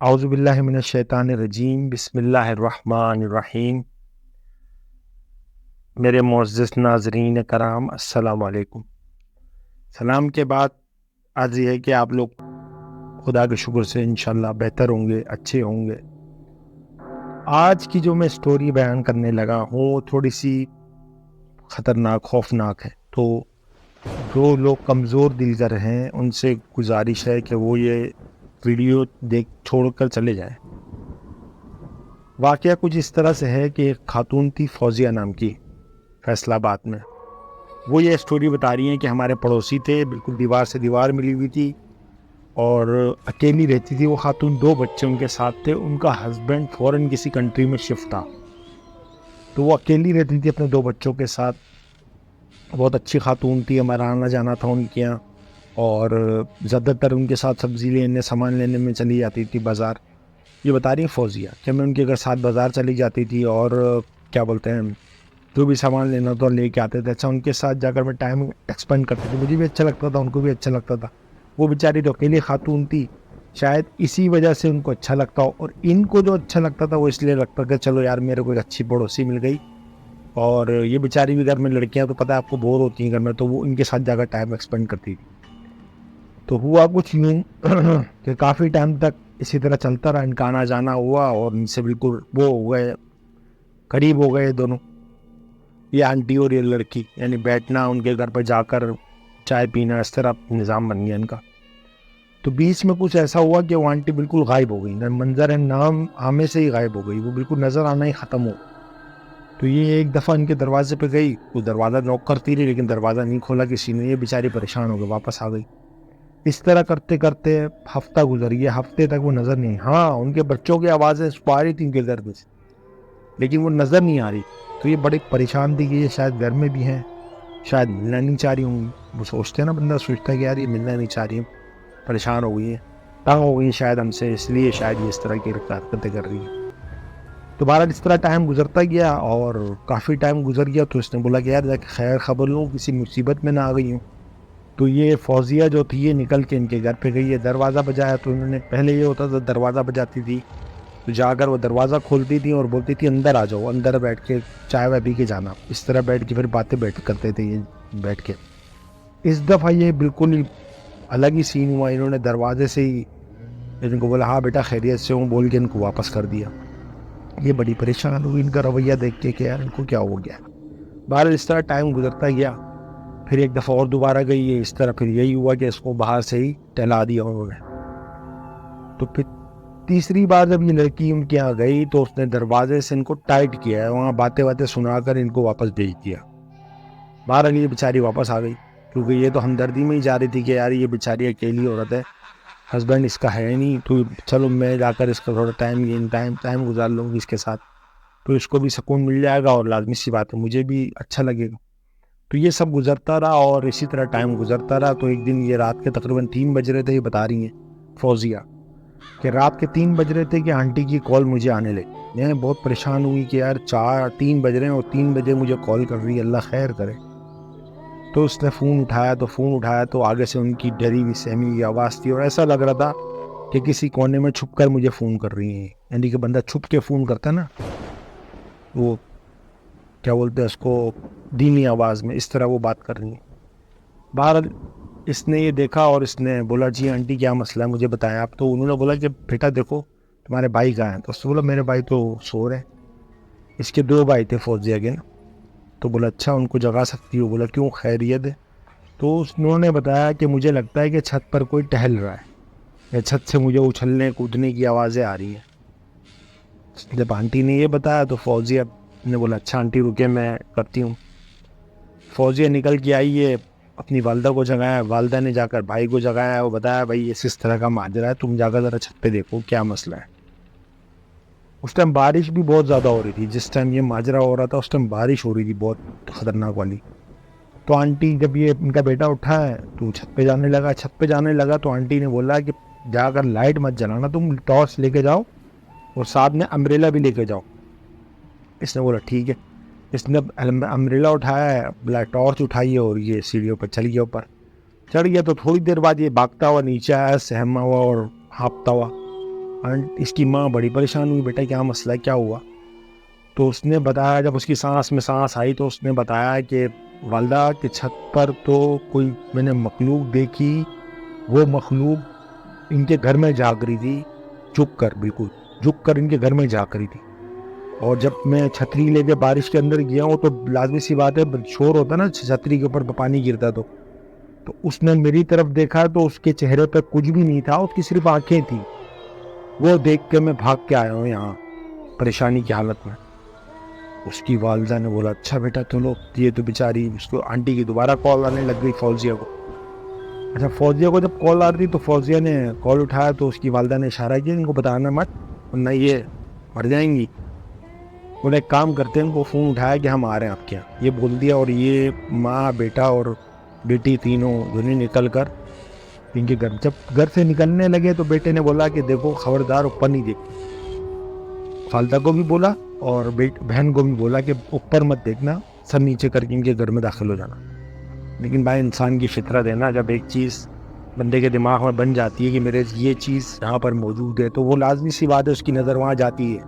اعوذ باللہ من الشیطان الرجیم، بسم اللہ الرحمن الرحیم۔ میرے معزز ناظرین کرام، السلام علیکم۔ سلام کے بعد عرض یہ ہے کہ آپ لوگ خدا کے شکر سے انشاءاللہ بہتر ہوں گے، اچھے ہوں گے۔ آج کی جو میں سٹوری بیان کرنے لگا ہوں وہ تھوڑی سی خطرناک، خوفناک ہے، تو جو لوگ کمزور دل کر ہیں ان سے گزارش ہے کہ وہ یہ ویڈیو دیکھ چھوڑ کر چلے جائیں۔ واقعہ کچھ اس طرح سے ہے کہ ایک خاتون تھی فوزیہ نام کی، فیصل آباد میں۔ وہ یہ سٹوری بتا رہی ہیں کہ ہمارے پڑوسی تھے، بالکل دیوار سے دیوار ملی ہوئی تھی اور اکیلی رہتی تھی وہ خاتون۔ 2 بچے ان کے ساتھ تھے، ان کا ہسبینڈ فورن کسی کنٹری میں شفٹ تھا، تو وہ اکیلی رہتی تھی اپنے 2 بچوں کے ساتھ۔ بہت اچھی خاتون تھی، ہمارا آنا جانا تھا ان کے یہاں، اور زیادہ تر ان کے ساتھ سبزی لینے، سامان لینے میں چلی جاتی تھی بازار۔ یہ بتا رہی ہیں فوزیہ کہ میں ان کے گھر ساتھ بازار چلی جاتی تھی اور کیا بولتے ہیں، جو بھی سامان لینا تو لے کے آتے تھے۔ اچھا، ان کے ساتھ جا کر میں ٹائم ایکسپینڈ کرتی تھی، مجھے بھی اچھا لگتا تھا، ان کو بھی اچھا لگتا تھا۔ وہ بیچاری تو اکیلی خاتون تھی، شاید اسی وجہ سے ان کو اچھا لگتا ہو، اور ان کو جو اچھا لگتا تھا وہ اس لیے لگتا کہ چلو یار میرے کو ایک اچھی پڑوسی مل گئی، اور یہ بیچاری بھی گھر میں لڑکیاں تو پتہ ہے آپ کو بور ہوتی ہیں گھر میں، تو وہ ان کے ساتھ جا کر ٹائم ایکسپینڈ کرتی تھی۔ تو ہوا کچھ یوں کہ کافی ٹائم تک اسی طرح چلتا رہا، ان کا آنا جانا ہوا اور ان سے بالکل وہ ہو گئے، قریب ہو گئے دونوں، یہ آنٹی اور یہ لڑکی، یعنی بیٹھنا ان کے گھر پہ جا کر چائے پینا، اس طرح نظام بن گیا ان کا۔ تو بیچ میں کچھ ایسا ہوا کہ وہ آنٹی بالکل غائب ہو گئی، منظر نام آمے سے ہی غائب ہو گئی، وہ بالکل نظر آنا ہی ختم ہو۔ تو یہ ایک دفعہ ان کے دروازے پہ گئی، وہ دروازہ نوک کرتی رہی لیکن دروازہ نہیں کھولا کسی نے، یہ بیچاری پریشان ہو گئی، واپس آ گئی۔ اس طرح کرتے کرتے ہفتہ گزر گیا، ہفتے تک وہ نظر نہیں۔ ہاں، ان کے بچوں کی آوازیں آ رہی تھیں ان کے گھر میں سے، لیکن وہ نظر نہیں آ رہی۔ تو یہ بڑی پریشان تھی کہ یہ شاید گھر میں بھی ہیں، شاید ملنا نہیں چاہ رہی ہوں گی۔ وہ سوچتے ہیں نا، بندہ سوچتا ہے کہ یار یہ ملنا نہیں چاہ رہی ہیں، پریشان ہو گئی ہیں، تنگ ہو گئی ہیں شاید ہم سے، اس لیے شاید یہ اس طرح کی حرکتیں کر رہی ہیں۔ تو بہرحال اس طرح ٹائم گزرتا گیا اور کافی ٹائم گزر گیا، تو اس نے بولا کہ یار خیر خبر لوں، کسی مصیبت میں نہ آ گئی ہوں۔ تو یہ فوزیہ جو تھی یہ نکل کے ان کے گھر پہ گئی ہے، دروازہ بجایا، تو انہوں نے، پہلے یہ ہوتا تھا دروازہ بجاتی تھی تو جا کر وہ دروازہ کھولتی تھی اور بولتی تھی اندر آ جاؤ، اندر بیٹھ کے چائے وائے پی کے جانا۔ اس طرح بیٹھ کے پھر باتیں کرتے تھے یہ بیٹھ کے۔ اس دفعہ یہ بالکل الگ ہی سین ہوا، انہوں نے دروازے سے ہی ان کو بولا ہاں بیٹا خیریت سے ہوں بول کے ان کو واپس کر دیا۔ یہ بڑی پریشان ہوئی ان کا رویہ دیکھ کے کہ یار ان کو کیا ہو گیا۔ بہرحال اس طرح ٹائم گزرتا گیا، پھر ایک دفعہ اور دوبارہ گئی ہے اس طرح، پھر یہی ہوا کہ اس کو باہر سے ہی ٹہلا دیا انہوں نے۔ تو پھر تیسری بار جب یہ لڑکی ان کے یہاں گئی تو اس نے دروازے سے ان کو ٹائٹ کیا ہے، وہاں باتیں سنا کر ان کو واپس بھیج دیا۔ بہرحال یہ بیچاری واپس آ گئی، کیونکہ یہ تو ہمدردی میں ہی جا رہی تھی کہ یار یہ بیچاری اکیلی عورت ہے، ہسبینڈ اس کا ہے نہیں، تو چلو میں جا کر اس کا تھوڑا ٹائم گزار لوں گی اس کے ساتھ، تو اس کو بھی سکون مل جائے گا اور لازمی سی بات ہے مجھے بھی اچھا لگے گا۔ تو یہ سب گزرتا رہا اور اسی طرح ٹائم گزرتا رہا۔ تو ایک دن یہ رات کے تقریباً 3 بج رہے تھے، یہ بتا رہی ہیں فوزیہ کہ رات کے 3 بج رہے تھے کہ آنٹی کی کال مجھے آنے لگی۔ میں بہت پریشان ہوئی کہ یار 3 بج رہے ہیں اور 3 بجے مجھے کال کر رہی ہے، اللہ خیر کرے۔ تو اس نے فون اٹھایا تو آگے سے ان کی ڈری ہوئی سہمی ہوئی آواز تھی، اور ایسا لگ رہا تھا کہ کسی کونے میں چھپ کر مجھے فون کر رہی ہیں، یعنی کہ بندہ چھپ کے فون کرتا ہے نا، وہ کیا بولتے ہیں اس کو، دھیمی آواز میں، اس طرح وہ بات کر رہی ہیں۔ بہرحال اس نے یہ دیکھا اور اس نے بولا جی آنٹی کیا مسئلہ ہے مجھے بتائیں آپ۔ تو انہوں نے بولا کہ بیٹا دیکھو تمہارے بھائی کہاں ہیں؟ تو اس نے بولا میرے بھائی تو سو رہے ہیں۔ اس کے 2 بھائی تھے فوزیہ کے نا۔ تو بولا اچھا ان کو جگا سکتی ہو؟ بولا کیوں، خیریت ہے؟ تو انہوں نے بتایا کہ مجھے لگتا ہے کہ چھت پر کوئی ٹہل رہا ہے، یا چھت سے مجھے اچھلنے کودنے کی آوازیں آ رہی ہیں۔ جب آنٹی نے یہ بتایا تو فوزیہ نے بولا اچھا آنٹی رکے میں کرتی ہوں۔ فوزیہ نکل کے آئی ہے، اپنی والدہ کو جگایا، والدہ نے جا کر بھائی کو جگایا، وہ بتایا بھائی اس طرح کا ماجرا ہے، تم جا کر ذرا چھت پہ دیکھو کیا مسئلہ ہے۔ اس ٹائم بارش بھی بہت زیادہ ہو رہی تھی، جس ٹائم یہ ماجرا ہو رہا تھا اس ٹائم بارش ہو رہی تھی بہت خطرناک والی۔ تو آنٹی جب یہ ان کا بیٹا اٹھا ہے تو چھت پہ جانے لگا تو آنٹی نے بولا کہ جا کر لائٹ مت جلانا، تم ٹارچ لے کے جاؤ اور ساتھ میں امبریلا بھی لے کے جاؤ۔ اس نے بولا ٹھیک ہے۔ اس نے امبریلا اٹھایا ہے، بلیک ٹارچ اٹھائی ہے اور یہ سیڑھیوں پر چل گیا، اوپر چڑھ گیا۔ تو تھوڑی دیر بعد یہ بھاگتا ہوا نیچے آیا، سہما ہوا اور ہانپتا ہوا۔ اس کی ماں بڑی پریشان ہوئی، بیٹا کیا مسئلہ کیا ہوا؟ تو اس نے بتایا، جب اس کی سانس میں سانس آئی تو اس نے بتایا کہ والدہ کی چھت پر تو کوئی میں نے مخلوق دیکھی، وہ مخلوق ان کے گھر میں جھانک رہی تھی، جھک کر، بالکل جھک کر ان کے گھر میں جھانک رہی تھی. اور جب میں چھتری لے کے بارش کے اندر گیا ہوں تو لازمی سی بات ہے، شور ہوتا نا چھتری کے اوپر پانی گرتا تو اس نے میری طرف دیکھا تو اس کے چہرے پہ کچھ بھی نہیں تھا، اس کی صرف آنکھیں تھیں. وہ دیکھ کے میں بھاگ کے آیا ہوں یہاں پریشانی کی حالت میں. اس کی والدہ نے بولا اچھا بیٹا چلو. یہ تو بیچاری، اس کو آنٹی کی دوبارہ کال آنے لگ گئی فوزیہ کو. اچھا فوزیہ کو جب کال آ رہی تو فوزیہ نے کال اٹھایا تو اس کی والدہ نے اشارہ کیا ان کو بتانا مت ورنہ یہ مر جائیں گی. بولے ایک کام کرتے ہیں، ان کو فون اٹھایا کہ ہم آ رہے ہیں آپ کے یہاں، یہ بول دیا. اور یہ ماں بیٹا اور بیٹی تینوں دونوں نکل کر ان کے گھر، جب گھر سے نکلنے لگے تو بیٹے نے بولا کہ دیکھو خبردار اوپر نہیں دیکھنا. والدہ کو بھی بولا اور بہن کو بھی بولا کہ اوپر مت دیکھنا، سر نیچے کر کے ان کے گھر میں داخل ہو جانا. لیکن بھائی انسان کی فطرت ہے نا، جب ایک چیز بندے کے دماغ میں بن جاتی ہے کہ میرے یہ چیز یہاں پر موجود ہے تو وہ لازمی سی بات ہے اس کی نظر وہاں جاتی ہے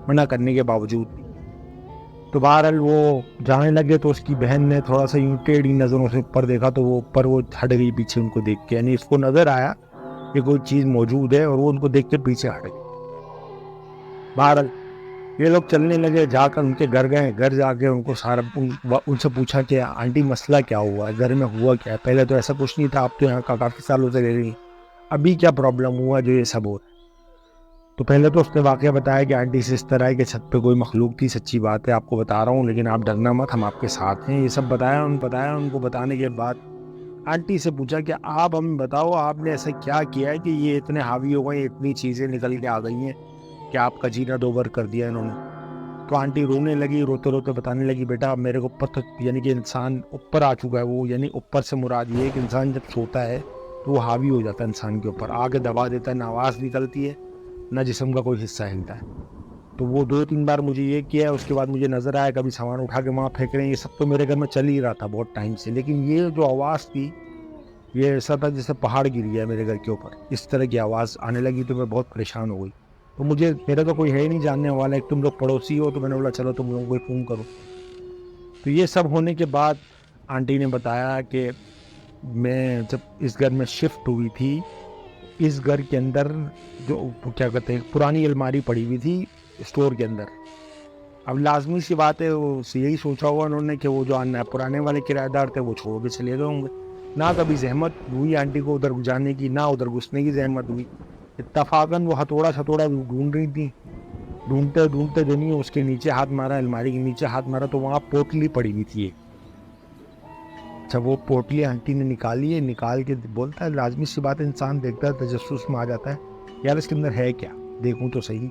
منع کرنے کے باوجود بھی. تو بہرحال وہ جانے لگے تو اس کی بہن نے تھوڑا سا یوں ٹیڑھی نظروں سے اوپر دیکھا تو وہ اوپر وہ ہٹ گئی پیچھے ان کو دیکھ کے، یعنی اس کو نظر آیا کہ کوئی چیز موجود ہے اور وہ ان کو دیکھ کے پیچھے ہٹ گئی. بہرحال یہ لوگ چلنے لگے، جا کر ان کے گھر گئے. گھر جا کے ان کو سارا ان سے پوچھا کہ آنٹی مسئلہ کیا ہوا ہے، گھر میں ہوا کیا ہے؟ پہلے تو ایسا کچھ نہیں تھا، آپ تو یہاں کا کافی سالوں سے رہ رہی ہیں، ابھی کیا پرابلم ہوا جو یہ سب ہو رہا ہے؟ تو پہلے تو اس نے واقعہ بتایا کہ آنٹی سے اس طرح ہے کہ چھت پہ کوئی مخلوق تھی، سچی بات ہے آپ کو بتا رہا ہوں، لیکن آپ ڈرنا مت، ہم آپ کے ساتھ ہیں. یہ سب بتایا ان کو. بتانے کے بعد آنٹی سے پوچھا کہ آپ ہمیں بتاؤ آپ نے ایسا کیا کیا ہے کہ یہ اتنے حاوی ہو گئے، اتنی چیزیں نکل کے آ گئی ہیں کہ آپ کا جینا دو بر کر دیا انہوں نے. تو آنٹی رونے لگی، روتے روتے بتانے لگی بیٹا میرے کو اوپر تک، یعنی کہ انسان اوپر آ چکا ہے وہ، یعنی اوپر سے مراد یہ ہے کہ انسان جب سوتا ہے تو وہ حاوی ہو جاتا ہے انسان کے اوپر، آ کے دبا دیتا ہے، نہ آواز نکلتی ہے نہ جسم کا کوئی حصہ ہلتا ہے. تو وہ 2-3 بار مجھے یہ کیا ہے، اس کے بعد مجھے نظر آیا کبھی سامان اٹھا کے وہاں پھینک رہے ہیں. یہ سب تو میرے گھر میں چل ہی رہا تھا بہت ٹائم سے، لیکن یہ جو آواز تھی یہ ایسا تھا جیسے پہاڑ گر گیا میرے گھر کے اوپر، اس طرح کی آواز آنے لگی. تو میں بہت پریشان ہو گئی. تو میرا تو کوئی ہے ہی نہیں جاننے والا، ایک تم لوگ پڑوسی ہو، تو میں نے بولا چلو تم لوگوں کو فون کرو. تو یہ سب ہونے کے بعد آنٹی نے بتایا کہ میں جب اس گھر میں شفٹ ہوئی تھی، اس گھر کے اندر جو کیا کہتے ہیں پرانی الماری پڑی ہوئی تھی اسٹور کے اندر. اب لازمی سی بات ہے وہ یہی سوچا ہوا انہوں نے کہ وہ جو پرانے والے کرایہ دار تھے وہ چھوڑ کے چلے گئے ہوں گے. نہ کبھی زحمت ہوئی آنٹی کو ادھر جانے کی، نہ ادھر گھسنے کی زحمت ہوئی. اتفاقاً وہ ہتھوڑا ڈھونڈ رہی تھی، ڈھونڈتے دنی اس کے نیچے ہاتھ مارا، الماری کے نیچے ہاتھ مارا تو وہاں پوٹلی پڑی ہوئی تھی. اچھا وہ پوٹلی آنٹی نے نکالی ہے، نکال کے بولتا ہے لازمی سی بات انسان دیکھتا ہے تجسس میں آ جاتا ہے یار اس کے اندر ہے کیا، دیکھوں تو صحیح.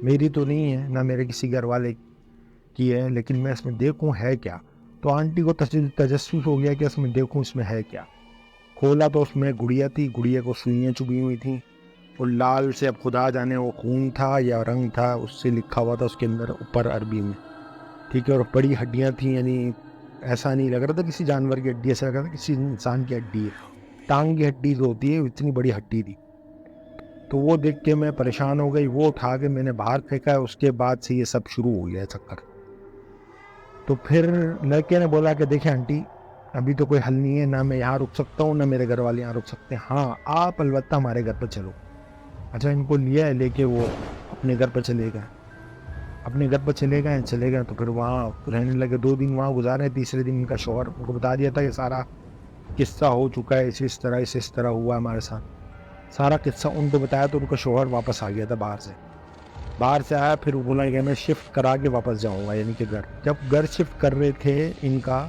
میری تو نہیں ہے نہ میرے کسی گھر والے کی ہے، لیکن میں اس میں دیکھوں ہے کیا. تو آنٹی کو تجسس ہو گیا کہ اس میں دیکھوں اس میں ہے کیا. کھولا تو اس میں گڑیا تھی، گڑیا کو سوئیاں چبھی ہوئی تھیں اور لال سے، اب خدا جانے وہ خون تھا یا رنگ تھا، اس سے لکھا ہوا تھا اس کے اندر اوپر عربی میں، ٹھیک ہے. اور بڑی ہڈیاں تھیں، یعنی ایسا نہیں لگ رہا تھا کسی جانور کی ہڈی، ایسا لگ رہا تھا کسی انسان کی ہڈی ہے. ٹانگ کی ہڈی جو ہوتی ہے اتنی بڑی ہڈی تھی. تو وہ دیکھ کے میں پریشان ہو گئی، وہ اٹھا کے میں نے باہر پھینکا. اس کے بعد سے یہ سب شروع ہو گیا چکر. تو پھر لڑکے نے بولا کہ دیکھیں آنٹی ابھی تو کوئی حل نہیں ہے، نہ میں یہاں رک سکتا ہوں نہ میرے گھر والے یہاں رک سکتے ہیں، ہاں آپ البتہ ہمارے گھر پہ چلو. اچھا ان کو لیا ہے، لے کے وہ اپنے گھر پہ چلے گئے. تو پھر وہاں رہنے لگے، 2 دن وہاں گزارے. تیسرے دن ان کا شوہر ان کو بتا دیا تھا کہ سارا قصہ ہو چکا ہے، اس طرح ہوا ہمارے ساتھ. سارا قصہ ان کو بتایا تو ان کا شوہر واپس آ گیا تھا باہر سے آیا. پھر وہ بولا کہ میں شفٹ کرا کے واپس جاؤں گا، یعنی کہ جب گھر شفٹ کر رہے تھے ان کا،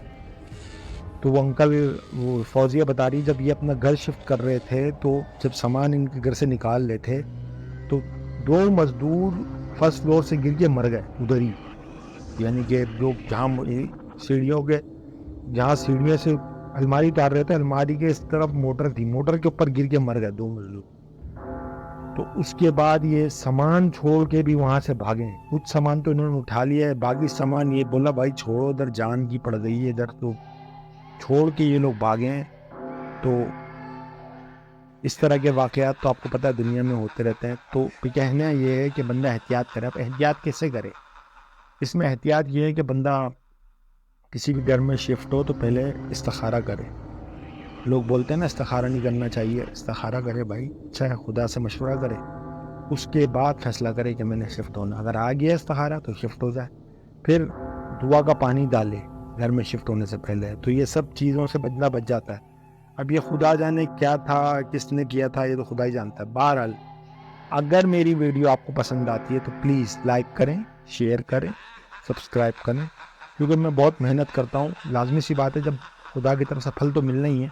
تو وہ انکل وہ فوزیہ بتا رہی جب یہ اپنا گھر شفٹ کر رہے تھے تو جب سامان ان کے گھر سے نکال رہے تھے تو 2 مزدور فرسٹ فلور سے گر کے مر گئے ادھر ہی. یعنی کہ جو جہاں سیڑھیوں سے الماری اتار رہے تھے، الماری کے اس طرف موٹر تھی، موٹر کے اوپر گر کے مر گئے 2 مزدور. تو اس کے بعد یہ سامان چھوڑ کے بھی وہاں سے بھاگے. کچھ سامان تو انہوں نے اٹھا لیا ہے، باقی سامان یہ بولا بھائی چھوڑو، ادھر جان کی پڑ گئی ہے ادھر، تو چھوڑ کے یہ لوگ بھاگے ہیں. تو اس طرح کے واقعات تو آپ کو پتہ ہے دنیا میں ہوتے رہتے ہیں. تو کہنا یہ ہے کہ بندہ احتیاط کرے. اب احتیاط کیسے کرے؟ اس میں احتیاط یہ ہے کہ بندہ کسی بھی گھر میں شفٹ ہو تو پہلے استخارہ کرے. لوگ بولتے ہیں نا استخارہ نہیں کرنا چاہیے. استخارہ کرے بھائی، اچھا خدا سے مشورہ کرے، اس کے بعد فیصلہ کرے کہ میں نے شفٹ ہونا. اگر آ گیا استخارہ تو شفٹ ہو جائے. پھر دعا کا پانی ڈالے گھر میں شفٹ ہونے سے پہلے. تو یہ سب چیزوں سے بندہ بچ جاتا ہے. اب یہ خدا جانے کیا تھا، کس نے کیا تھا، یہ تو خدا ہی جانتا ہے. بہرحال اگر میری ویڈیو آپ کو پسند آتی ہے تو پلیز لائک کریں، شیئر کریں، سبسکرائب کریں، کیونکہ میں بہت محنت کرتا ہوں. لازمی سی بات ہے، جب خدا کی طرف سے پھل تو ملنا ہی ہے.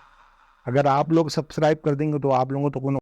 اگر آپ لوگ سبسکرائب کر دیں گے تو آپ لوگوں کو تو